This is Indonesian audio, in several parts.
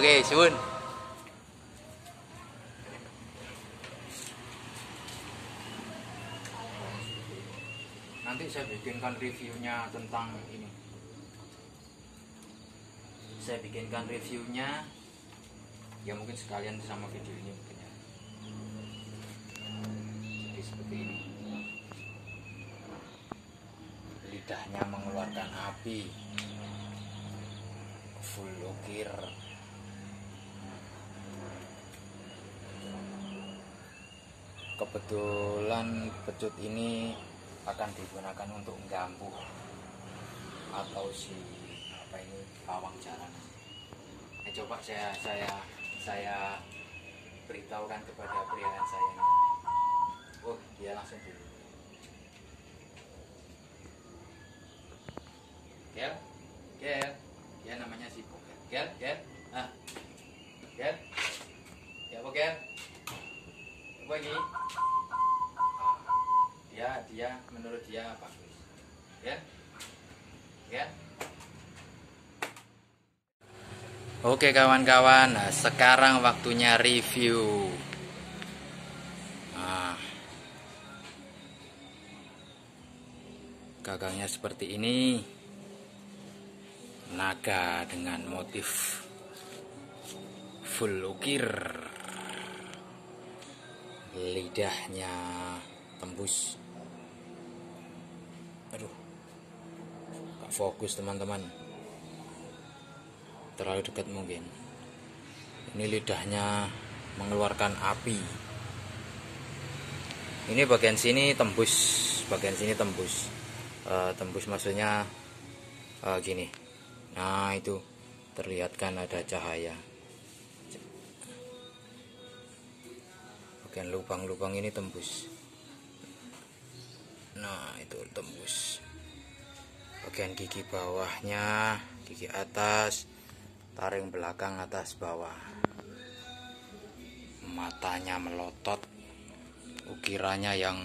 Oke, suwun. Nanti saya bikinkan reviewnya tentang ini. Saya bikinkan reviewnya, ya mungkin sekalian sama video ini mungkin ya. Jadi seperti ini. Lidahnya mengeluarkan api, full ukir. Kebetulan pecut ini akan digunakan untuk nggambuh atau si apa ini pawang jalan. Coba saya beritahukan kepada pria saya ini. Oh, dia langsung dulu. Gel, dia namanya si Gel. Gel, ya apa Gel? Apa ini? Dia menurut dia bagus. Ya. Oke kawan-kawan, nah, sekarang waktunya review. Nah, gagangnya seperti ini. Naga dengan motif full ukir. Lidahnya tembus. Aduh, gak fokus teman-teman, terlalu dekat mungkin. Ini lidahnya mengeluarkan api. Ini bagian sini tembus, tembus maksudnya gini. Nah itu terlihat kan ada cahaya. Bagian lubang-lubang ini tembus. Nah itu tembus. Bagian gigi bawahnya, gigi atas, taring belakang atas bawah. Matanya melotot. Ukirannya yang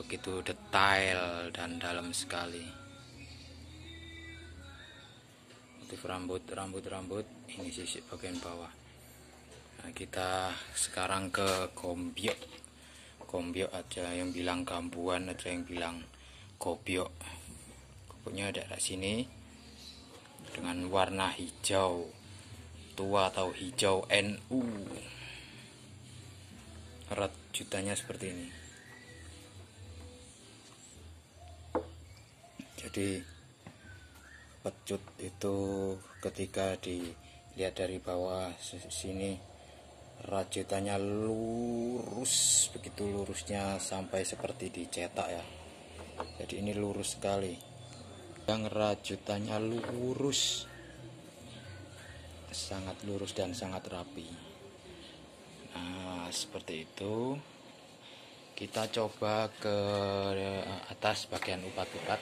begitu detail dan dalam sekali. Motif rambut ini sisi bagian bawah. Nah, kita sekarang ke kombyok. Kombyok ada yang bilang gambuan, ada yang bilang kobyok. Kobyoknya daerah sini dengan warna hijau tua atau hijau NU. Rajutannya seperti ini. Jadi pecut itu ketika dilihat dari bawah sini, rajutannya lurus, begitu lurusnya sampai seperti dicetak ya. Jadi ini lurus sekali. Yang rajutannya lurus, sangat lurus dan sangat rapi. Nah seperti itu. Kita coba ke atas bagian upat-upat.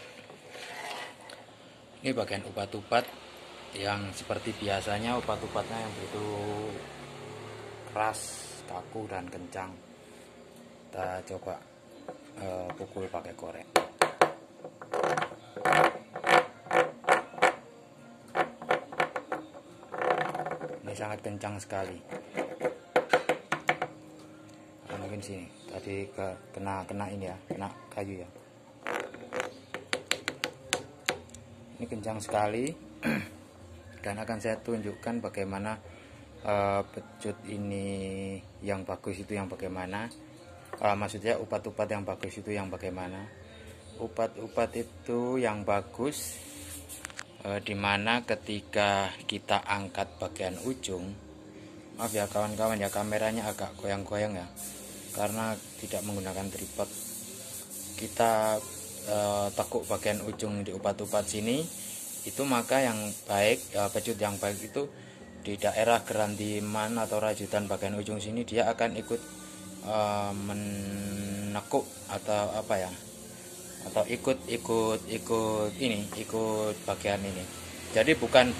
Ini bagian upat-upat yang seperti biasanya upat-upatnya yang begitu keras, kaku dan kencang. Kita coba pukul pakai korek. Ini sangat kencang sekali. Nah, mungkin sini tadi kena ini ya, kena kayu ya. Ini kencang sekali. Dan akan saya tunjukkan bagaimana pecut ini yang bagus itu yang bagaimana. Maksudnya upat-upat yang bagus itu yang bagaimana. Upat-upat itu yang bagus dimana ketika kita angkat bagian ujung, maaf ya kawan-kawan ya, kameranya agak goyang-goyang ya karena tidak menggunakan tripod. Kita tekuk bagian ujung di upat-upat sini itu, maka yang baik pecut yang baik itu di daerah gerantiman atau rajutan bagian ujung sini dia akan ikut menekuk atau apa ya, atau ikut bagian ini. Jadi bukan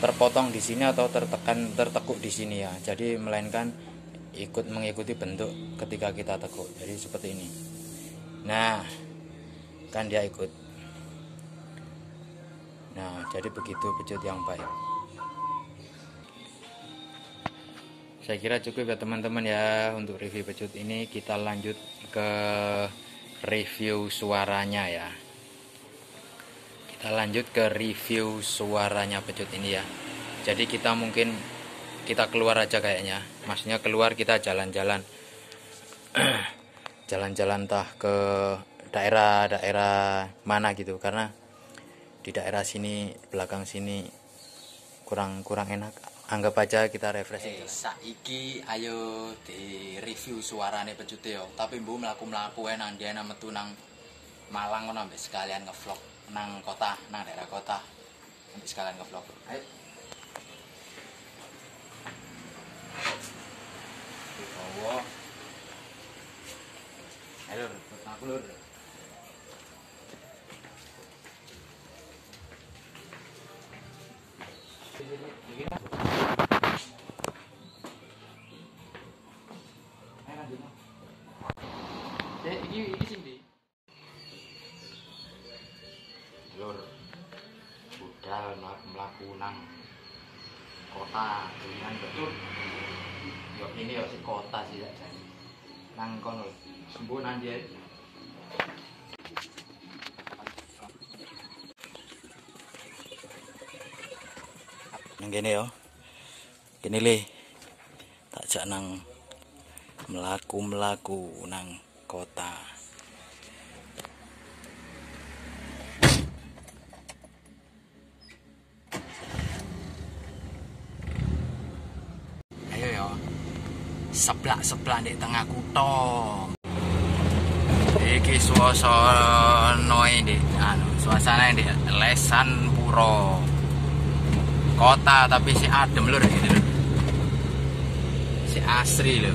terpotong di sini atau tertekuk di sini ya. Jadi melainkan mengikuti bentuk ketika kita tekuk. Jadi seperti ini. Nah, kan dia ikut. Nah, jadi begitu pecut yang baik. Saya kira cukup ya teman-teman ya untuk review pecut ini. Kita lanjut ke review suaranya ya. Kita lanjut ke review suaranya pecut ini ya. Jadi kita mungkin kita keluar aja kayaknya. Maksudnya keluar, kita jalan-jalan. Jalan-jalan entah ke daerah-daerah mana gitu, karena di daerah sini, belakang sini kurang enak. Anggap aja kita refreshing. Saiki ayo di review suarane pecute yo. Tapi mbuh mlaku-mlaku nang dia metu nang Malang ngono ambek sekalian ngevlog nang kota, nang daerah kota. Ambek sekalian ngevlog. Ayo. Bawa. Ayo, aku lur. Iki sing ndi? Lur. Budal mlaku nang kota, dengan betul. Yo ini yo si kota sih jane. Nang kono sembuh nang dia. Nang kene yo. Kene le. Tak jak nang melaku nang kota. Ayo yo. Seblak di tengah kutha. Iki suasana ini, suasana di Lesan Puro. Kota tapi si adem lur gitu lur. Si asri lho.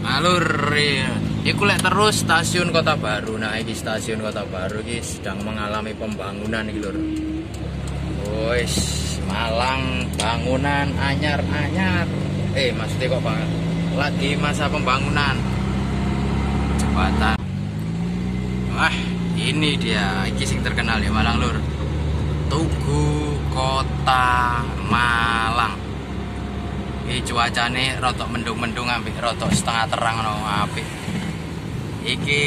Alur iku lek terus stasiun Kota Baru. Nah, iki stasiun Kota Baru iki sedang mengalami pembangunan iki lur. Wis, Malang bangunan anyar-anyar. Maksudnya kok banget lagi masa pembangunan jembatan. Wah, ini dia iki sing terkenal ya Malang lur. Tugu Kota Malang. Iki cuacane rotok mendung-mendung ambek rotok setengah terang no apik. Iki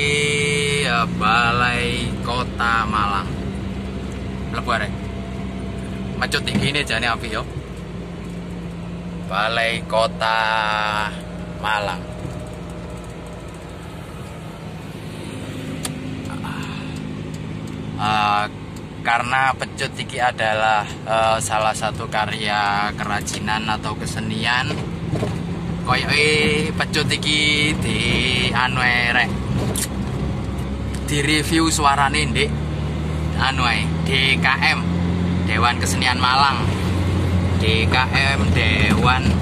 ya, Balai Kota Malang. Mlebu arek. Macut iki ne jane apik yo. Balai Kota Malang. Karena pecut iki adalah salah satu karya kerajinan atau kesenian, koyoke pecut iki di anu rek di review suarane ndek anu DKM Dewan Kesenian Malang. DKM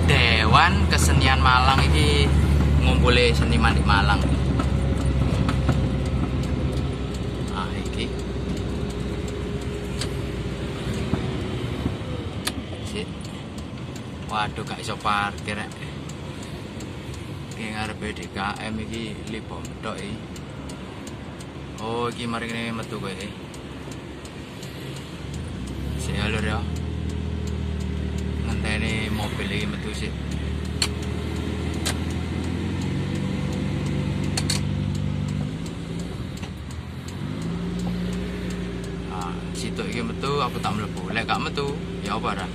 Dewan Kesenian Malang iki ngumpule seniman di Malang. Waduh, gak iso parkir rek. Iki ngarepe DKM iki libom tok iki. Oh, iki mari ngene metu kowe iki. Sik alur ya. Ngenteni mobil iki metu sik. Situ iki metu, aku tak mlebu. Lek gak metu, ya apa ra?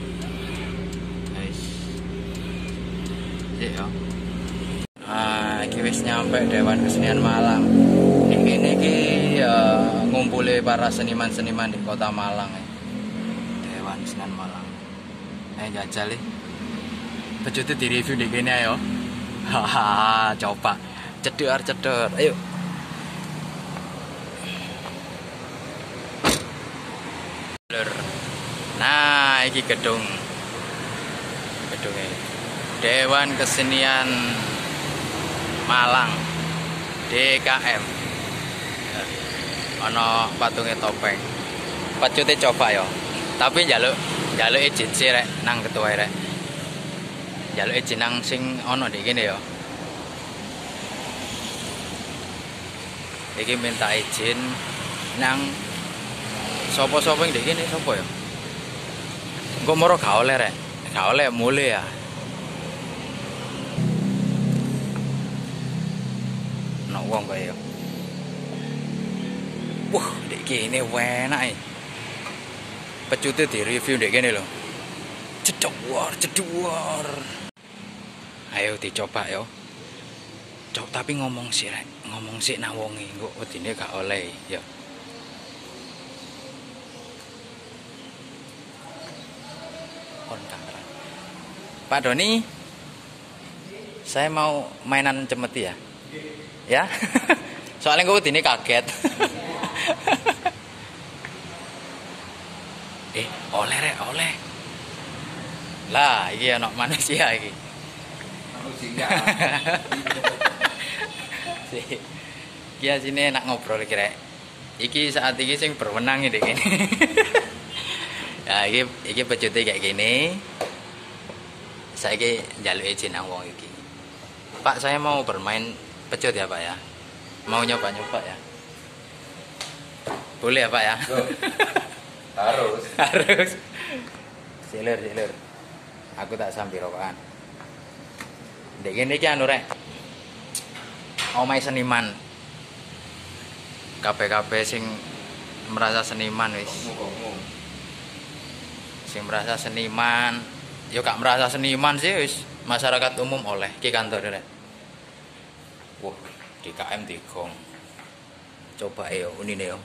Ya. Iki wis nyampe Dewan Kesenian Malang. Ini iki ngumpule para seniman-seniman di Kota Malang. Dewan Kesenian Malang. Jajal iki. Pecute di review di kene ayo. Haha, coba. Cedor. Ayo. Nah, iki gedung Dewan Kesenian Malang DKM. Ana patungnya topeng. Pecute coba ya. Tapi njaluk izin sih rek nang ketua rek. Njaluk izin nang sing ana di kene ya. Iki minta izin nang sapa-sapa ing ndek kene sapa ya? Engko moro gak oleh rek. Gak oleh mulai ya. Nok wong kaya ya. Wah, dek kene enak e. Pecute di review dek kene lho. Jedor. Ayo dicoba yo. Cok tapi ngomong sih nang wonge engko wedine gak oleh ya. Pak Doni, saya mau mainan cemeti ya. Ya. Soalnya gue ini kaget. Oleh rek, oleh. Lah, iki anak manusia iki. Manusia. Iki sini nak ngobrol iki rek. Iki saat iki sing berwenang iki kene. Ya iki pecute kayak gini. Saiki njaluk izin nang wong iki. Pak, saya mau bermain pecut ya, Pak ya. Mau nyoba-nyoba ya. Boleh ya, Pak ya? Harus. Silir. Aku tak sambil rokokan. Ndek kene iki anu rek. Omahe seniman. Kabeh-kabeh sing merasa seniman wis. Sing merasa seniman, yo gak merasa seniman sih wis masyarakat umum oleh ki kantor rek. Wah, DKM digong. Coba yo unine yo.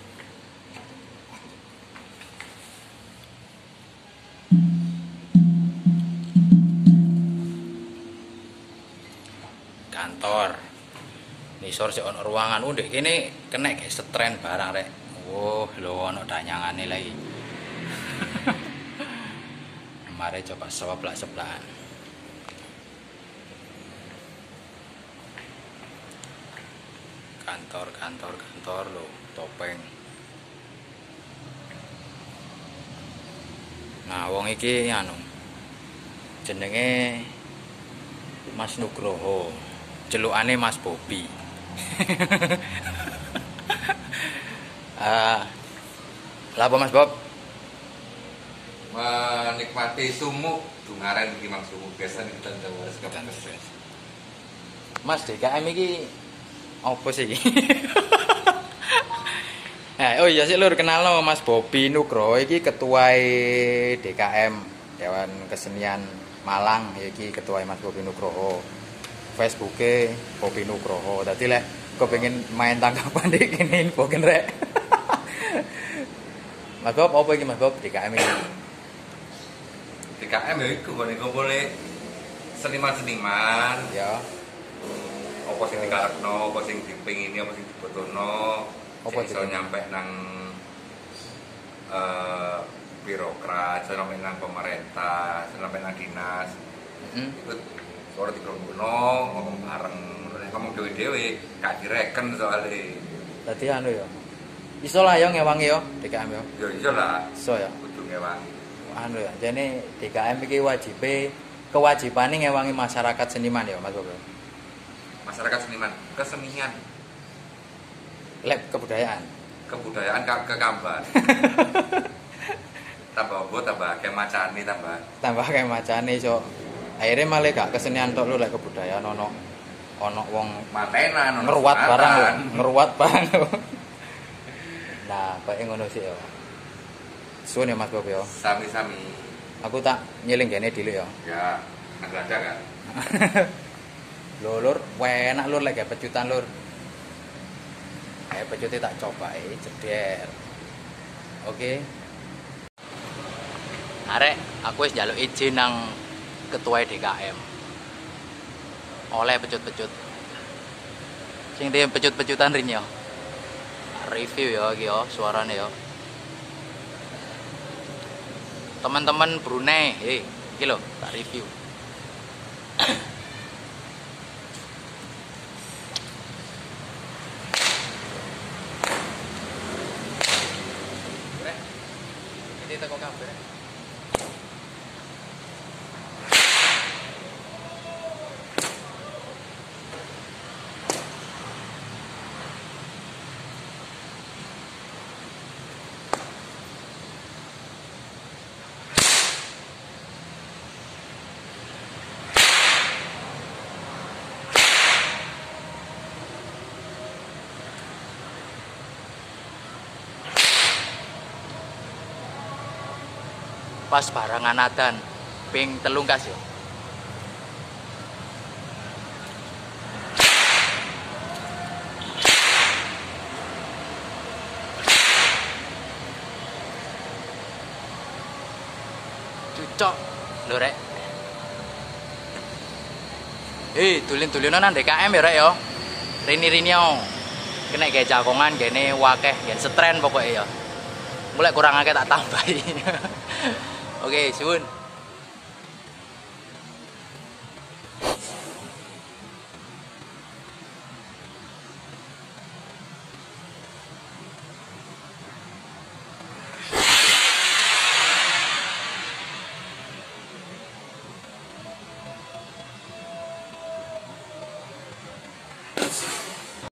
Kantor. Nisor sik ono ruangan ndek kene kena ge setren barang rek. Wah, lho ono danyangane lagi. Mari coba sebelah-sebelahan. Kantor lo topeng. Nah, wong iki anu jenenge Mas Nugroho, celukane Mas Bobi. Lapa Mas Bob? Menikmati sumuk dungaren iki Mang sumuk biasa nek kita Jawa Mas DKM iki opo sih iki? Oh iya sih lur, kenalno Mas Bobi Nugroho iki ketua DKM Dewan Kesenian Malang iki ketua Mas Bobi Nugroho. Facebooke Bobi Nugroho. Dadi lek kepengin main tangkapan iki kene info ken rek. Mas Bob opo iki Mas Bob DKM iki? DKM ya iku ngene kumpule seniman-seniman ya. Apa sing dikarepno, apa sing dipengini, apa sing dibutuhno, apa iso nyampe nang birokrat, sampe nang pemerintah, sampe nang dinas. Iku ora dikelompokno, ngomong bareng, ngomong dhewe-dhewe, gak direken soalé. Dadi anu ya. Iso lah ya ngewangi ya DKM ya. Ya iso lah. Iso ya. Kudu ngewangi. Anu ya, jane DKM iki kewajibane ngewangi masyarakat seniman ya Mas Bob. Masyarakat seniman, kesenian. Lek kebudayaan kekamban. Tambah apa tambah kemacane tambah kemacane iso. Akhirnya malah gak kesenian tok lho lek kebudayaan ono wong matenan ngeruwat barang. Nah, kaya ngono sih ya. Suwun ya Mas Bob ya. Sami-sami. Aku tak nyeling gene dulu ya. Ya, ada kan. Lur, enak lur lek pecutan lur. Ayo pecute tak coba jeder. Oke. Arek, aku wis njaluk izin nang ketua DKM. Oleh pecut-pecut. Sing dia pecut-pecutan rin ya. Review ya iki ya, suarane ya. Teman-teman Brunei, iki lho, tak review. Ini teko kabeh. pas barangan adan ping 3 kas yo. Cucok lho rek. Tulin-tulinan DKM ya rek yo. Rini-rini yo. Kena kayak jagongan gini wakeh gen setren pokoknya ya. Mulai kurang akeh tak tambahi. Oke, suwun.